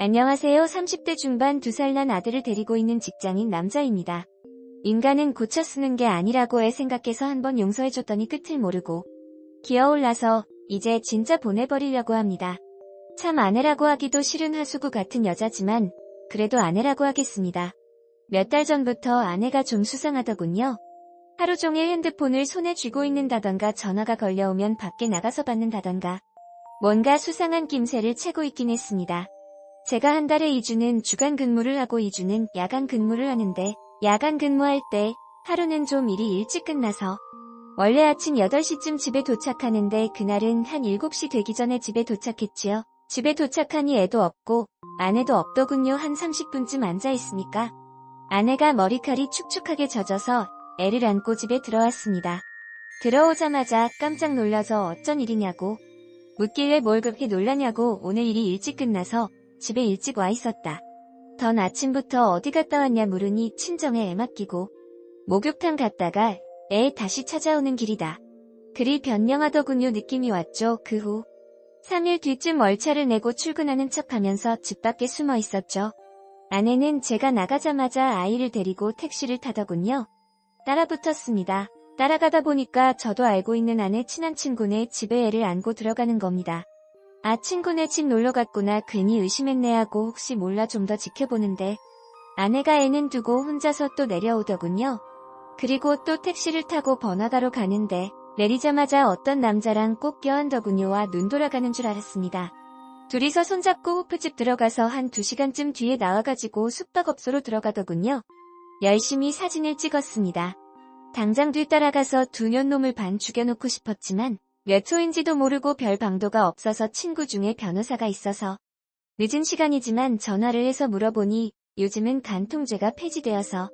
안녕하세요. 30대 중반 2살 난 아들을 데리고 있는 직장인 남자입니다. 인간은 고쳐 쓰는 게 아니라고 생각해서 한번 용서해줬더니 끝을 모르고 기어올라서 이제 진짜 보내버리려고 합니다. 참 아내라고 하기도 싫은 하수구 같은 여자지만 그래도 아내라고 하겠습니다. 몇 달 전부터 아내가 좀 수상하더군요. 하루 종일 핸드폰을 손에 쥐고 있는다던가 전화가 걸려오면 밖에 나가서 받는다던가 뭔가 수상한 낌새를 채고 있긴 했습니다. 제가 한 달에 2주는 주간 근무를 하고 2주는 야간 근무를 하는데 야간 근무할 때 하루는 좀 일이 일찍 끝나서 원래 아침 8시쯤 집에 도착하는데 그날은 한 7시 되기 전에 집에 도착했지요. 집에 도착하니 애도 없고 아내도 없더군요. 한 30분쯤 앉아있으니까 아내가 머리칼이 축축하게 젖어서 애를 안고 집에 들어왔습니다. 들어오자마자 깜짝 놀라서 어쩐 일이냐고 묻길래 뭘 그렇게 놀라냐고 오늘 일이 일찍 끝나서 집에 일찍 와 있었다. 던 아침부터 어디 갔다 왔냐 물으니 친정에 애 맡기고 목욕탕 갔다가 애 다시 찾아오는 길이다. 그리 변명하더군요. 느낌이 왔죠. 그 후 3일 뒤쯤 월차를 내고 출근하는 척하면서 집 밖에 숨어 있었죠. 아내는 제가 나가자마자 아이를 데리고 택시를 타더군요. 따라붙었습니다. 따라가다 보니까 저도 알고 있는 아내 친한 친구네 집에 애를 안고 들어가는 겁니다. 아, 친구네 집 놀러 갔구나 괜히 의심했네 하고 혹시 몰라 좀 더 지켜보는데 아내가 애는 두고 혼자서 또 내려오더군요. 그리고 또 택시를 타고 번화가로 가는데 내리자마자 어떤 남자랑 꼭 껴안더군요와 눈 돌아가는 줄 알았습니다. 둘이서 손잡고 호프집 들어가서 한 2시간쯤 뒤에 나와가지고 숙박업소로 들어가더군요. 열심히 사진을 찍었습니다. 당장 뒤따라가서 두 년놈을 반 죽여놓고 싶었지만 몇 호인지도 모르고 별 방도가 없어서 친구 중에 변호사가 있어서 늦은 시간이지만 전화를 해서 물어보니 요즘은 간통죄가 폐지되어서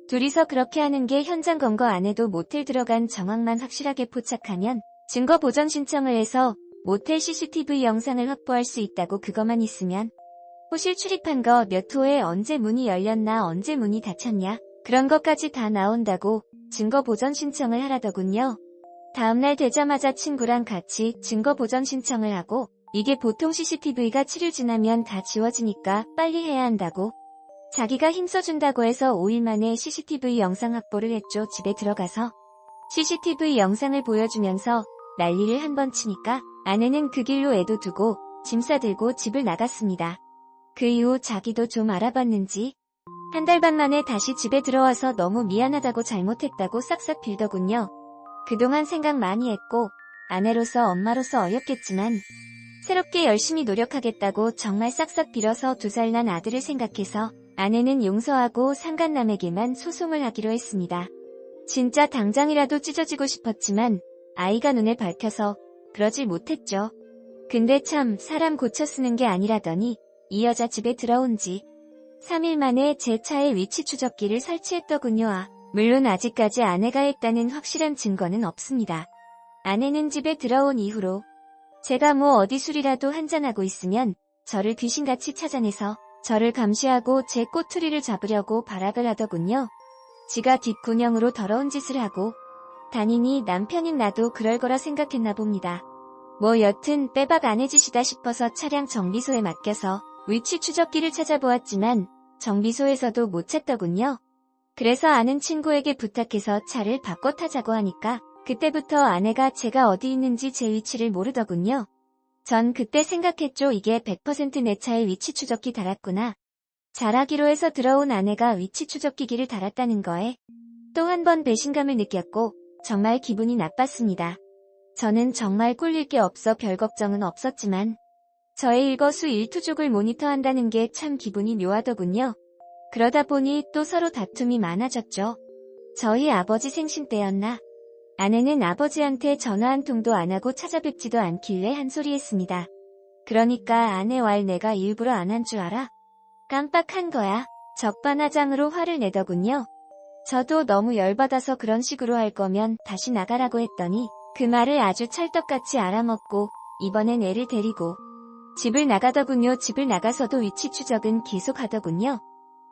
둘이서 그렇게 하는 게 현장 검거 안 해도 모텔 들어간 정황만 확실하게 포착하면 증거 보전 신청을 해서 모텔 CCTV 영상을 확보할 수 있다고 그것만 있으면 호실 출입한 거 몇 호에 언제 문이 열렸나 언제 문이 닫혔냐 그런 것까지 다 나온다고 증거 보전 신청을 하라더군요. 다음날 되자마자 친구랑 같이 증거 보전 신청을 하고 이게 보통 CCTV가 7일 지나면 다 지워지니까 빨리 해야 한다고 자기가 힘써준다고 해서 5일 만에 CCTV 영상 확보를 했죠. 집에 들어가서 CCTV 영상을 보여주면서 난리를 한번 치니까 아내는 그 길로 애도 두고 짐 싸들고 집을 나갔습니다. 그 이후 자기도 좀 알아봤는지 한 달 반 만에 다시 집에 들어와서 너무 미안하다고 잘못했다고 싹싹 빌더군요. 그동안 생각 많이 했고 아내로서 엄마로서 어렵겠지만 새롭게 열심히 노력하겠다고 정말 싹싹 빌어서 2살 난 아들을 생각해서 아내는 용서하고 상간남에게만 소송을 하기로 했습니다. 진짜 당장이라도 찢어지고 싶었지만 아이가 눈에 밝혀서 그러질 못했죠. 근데 참 사람 고쳐 쓰는 게 아니라더니 이 여자 집에 들어온 지 3일 만에 제 차에 위치 추적기를 설치했더군요. 물론 아직까지 아내가 했다는 확실한 증거는 없습니다. 아내는 집에 들어온 이후로 제가 뭐 어디 술이라도 한잔하고 있으면 저를 귀신같이 찾아내서 저를 감시하고 제 꼬투리를 잡으려고 발악을 하더군요. 지가 뒷구녕으로 더러운 짓을 하고 다니니 남편인 나도 그럴 거라 생각했나 봅니다. 뭐 여튼 빼박 안 해주시다 싶어서 차량 정비소에 맡겨서 위치 추적기를 찾아보았지만 정비소에서도 못 찾더군요. 그래서 아는 친구에게 부탁해서 차를 바꿔 타자고 하니까 그때부터 아내가 제가 어디 있는지 제 위치를 모르더군요. 전 그때 생각했죠. 이게 100% 내 차에 위치 추적기 달았구나. 잘하기로 해서 들어온 아내가 위치 추적기기를 달았다는 거에 또 한 번 배신감을 느꼈고 정말 기분이 나빴습니다. 저는 정말 꿀릴 게 없어 별 걱정은 없었지만 저의 일거수일투족을 모니터한다는 게 참 기분이 묘하더군요. 그러다 보니 또 서로 다툼이 많아졌죠. 저희 아버지 생신 때였나? 아내는 아버지한테 전화 한 통도 안 하고 찾아뵙지도 않길래 한 소리 했습니다. 그러니까 아내 왈 내가 일부러 안 한 줄 알아? 깜빡한 거야. 적반하장으로 화를 내더군요. 저도 너무 열받아서 그런 식으로 할 거면 다시 나가라고 했더니 그 말을 아주 찰떡같이 알아먹고 이번엔 애를 데리고 집을 나가더군요. 집을 나가서도 위치 추적은 계속 하더군요.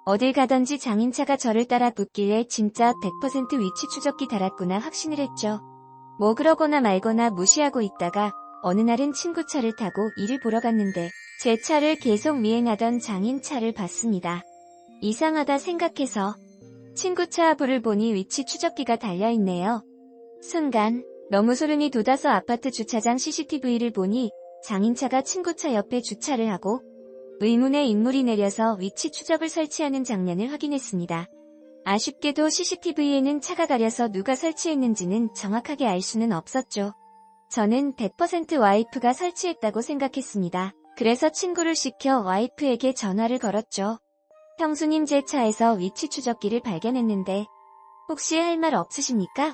어딜 가던지 장인차가 저를 따라 붙길래 진짜 100% 위치 추적기 달았구나 확신을 했죠. 뭐 그러거나 말거나 무시하고 있다가 어느 날은 친구 차를 타고 일을 보러 갔는데 제 차를 계속 미행하던 장인 차를 봤습니다. 이상하다 생각해서 친구 차 앞을 보니 위치 추적기가 달려있네요. 순간 너무 소름이 돋아서 아파트 주차장 CCTV를 보니 장인차가 친구차 옆에 주차를 하고 의문의 인물이 내려서 위치 추적을 설치하는 장면을 확인했습니다. 아쉽게도 CCTV에는 차가 가려서 누가 설치했는지는 정확하게 알 수는 없었죠. 저는 100% 와이프가 설치했다고 생각했습니다. 그래서 친구를 시켜 와이프에게 전화를 걸었죠. 형수님, 제 차에서 위치 추적기를 발견했는데 혹시 할 말 없으십니까?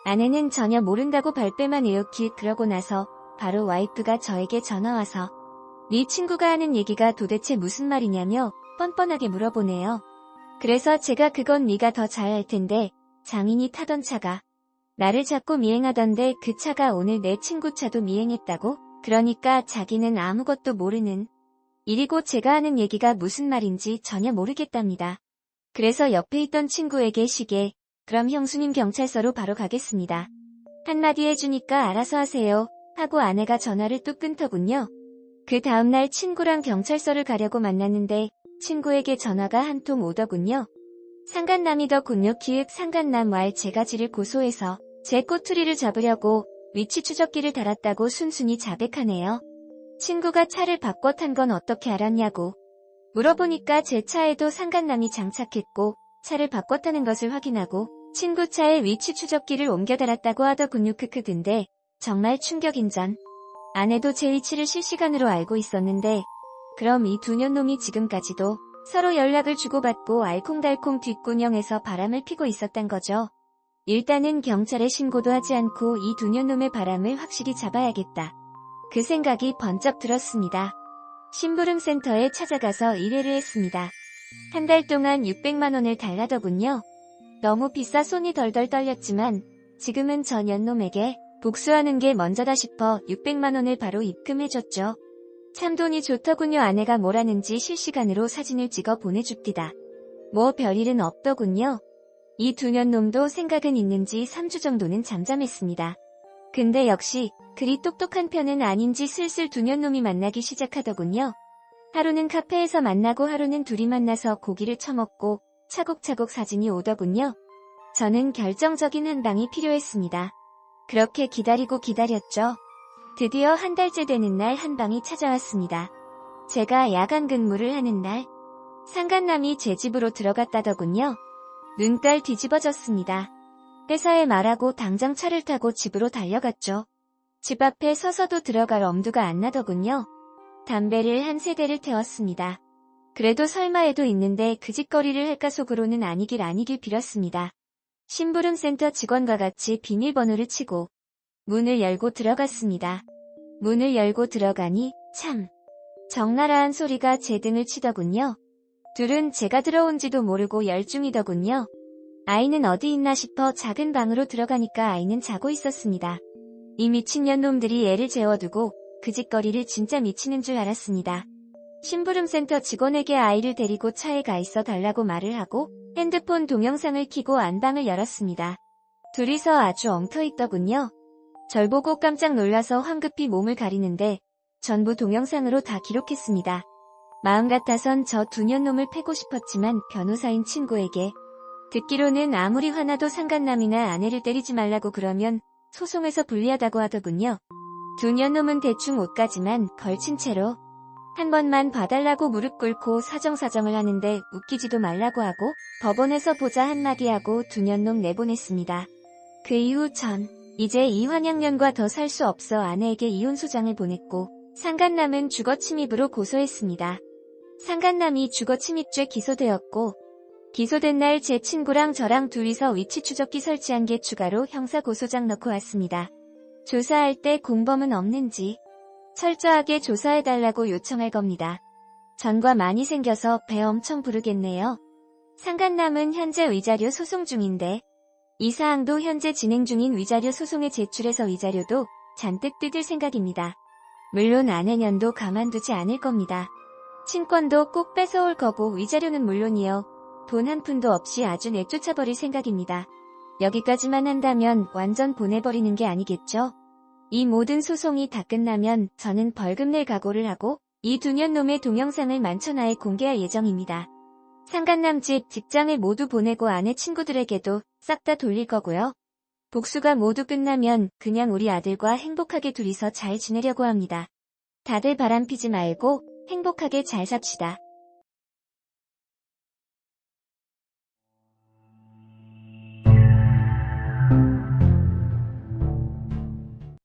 아내는 전혀 모른다고 발뺌한 에어키. 그러고 나서 바로 와이프가 저에게 전화와서 네 친구가 하는 얘기가 도대체 무슨 말이냐며 뻔뻔하게 물어보네요. 그래서 제가 그건 네가 더 잘 알 텐데 장인이 타던 차가 나를 자꾸 미행하던데 그 차가 오늘 내 친구 차도 미행했다고? 그러니까 자기는 아무것도 모르는 일이고 제가 하는 얘기가 무슨 말인지 전혀 모르겠답니다. 그래서 옆에 있던 친구에게 시계, 그럼 형수님 경찰서로 바로 가겠습니다. 한마디 해주니까 알아서 하세요 하고 아내가 전화를 뚝 끊더군요. 그 다음날 친구랑 경찰서를 가려고 만났는데 친구에게 전화가 한 통 오더군요. 상간남이더군요. 키읔 상간남 왈 제가 지를 고소해서 제 꼬투리를 잡으려고 위치 추적기를 달았다고 순순히 자백하네요. 친구가 차를 바꿔 탄 건 어떻게 알았냐고 물어보니까 제 차에도 상간남이 장착했고 차를 바꿔 타는 것을 확인하고 친구 차에 위치 추적기를 옮겨 달았다고 하더군요. 크크. 근데 정말 충격인전 아내도 제 위치를 실시간으로 알고 있었는데 그럼 이 두 년놈이 지금까지도 서로 연락을 주고받고 알콩달콩 뒷구녕에서 바람을 피고 있었단 거죠. 일단은 경찰에 신고도 하지 않고 이 두 년놈의 바람을 확실히 잡아야겠다. 그 생각이 번쩍 들었습니다. 심부름센터에 찾아가서 의뢰를 했습니다. 한 달 동안 600만 원을 달라더군요. 너무 비싸 손이 덜덜 떨렸지만 지금은 전 연놈에게 복수하는 게 먼저다 싶어 600만 원을 바로 입금해줬죠. 참 돈이 좋더군요. 아내가 뭐라는지 실시간으로 사진을 찍어 보내줍디다. 뭐 별일은 없더군요. 이 두 년놈도 생각은 있는지 3주 정도는 잠잠했습니다. 근데 역시 그리 똑똑한 편은 아닌지 슬슬 두 년놈이 만나기 시작하더군요. 하루는 카페에서 만나고 하루는 둘이 만나서 고기를 처먹고 차곡차곡 사진이 오더군요. 저는 결정적인 한 방이 필요했습니다. 그렇게 기다리고 기다렸죠. 드디어 한 달째 되는 날 한 방이 찾아왔습니다. 제가 야간 근무를 하는 날 상간남이 제 집으로 들어갔다더군요. 눈깔 뒤집어졌습니다. 회사에 말하고 당장 차를 타고 집으로 달려갔죠. 집 앞에 서서도 들어갈 엄두가 안 나더군요. 담배를 한 세대를 태웠습니다. 그래도 설마 해도 있는데 그 짓거리를 할까 속으로는 아니길 빌었습니다. 심부름센터 직원과 같이 비밀번호를 치고 문을 열고 들어갔습니다. 문을 열고 들어가니 참 적나라한 소리가 제 등을 치더군요. 둘은 제가 들어온지도 모르고 열중이더군요. 아이는 어디 있나 싶어 작은 방으로 들어가니까 아이는 자고 있었습니다. 이 미친년놈들이 애를 재워두고 그 짓거리를 진짜 미치는 줄 알았습니다. 심부름센터 직원에게 아이를 데리고 차에 가 있어 달라고 말을 하고 핸드폰 동영상을 켜고 안방을 열었습니다. 둘이서 아주 엉켜있더군요. 절 보고 깜짝 놀라서 황급히 몸을 가리는데 전부 동영상으로 다 기록했습니다. 마음 같아선 저 두 년놈을 패고 싶었지만 변호사인 친구에게 듣기로는 아무리 화나도 상간남이나 아내를 때리지 말라고 그러면 소송에서 불리하다고 하더군요. 두 년놈은 대충 옷까지만 걸친 채로 한 번만 봐달라고 무릎 꿇고 사정사정을 하는데 웃기지도 말라고 하고 법원에서 보자 한마디 하고 두 년놈 내보냈습니다. 그 이후 전 이제 이 환양년과 더 살 수 없어 아내에게 이혼소장을 보냈고 상간남은 주거침입으로 고소했습니다. 상간남이 주거침입죄 기소되었고 기소된 날 제 친구랑 저랑 둘이서 위치 추적기 설치한 게 추가로 형사고소장 넣고 왔습니다. 조사할 때 공범은 없는지 철저하게 조사해달라고 요청할 겁니다. 전과 많이 생겨서 배 엄청 부르겠네요. 상간남은 현재 위자료 소송 중인데 이 사항도 현재 진행 중인 위자료 소송에 제출해서 위자료도 잔뜩 뜯을 생각입니다. 물론 아내년도 가만두지 않을 겁니다. 친권도 꼭 뺏어올 거고 위자료는 물론이요. 돈 한 푼도 없이 아주 내쫓아버릴 생각입니다. 여기까지만 한다면 완전 보내버리는 게 아니겠죠? 이 모든 소송이 다 끝나면 저는 벌금 낼 각오를 하고 이 두 년놈의 동영상을 만천하에 공개할 예정입니다. 상간남 집, 직장을 모두 보내고 아내 친구들에게도 싹 다 돌릴 거고요. 복수가 모두 끝나면 그냥 우리 아들과 행복하게 둘이서 잘 지내려고 합니다. 다들 바람피지 말고 행복하게 잘 삽시다.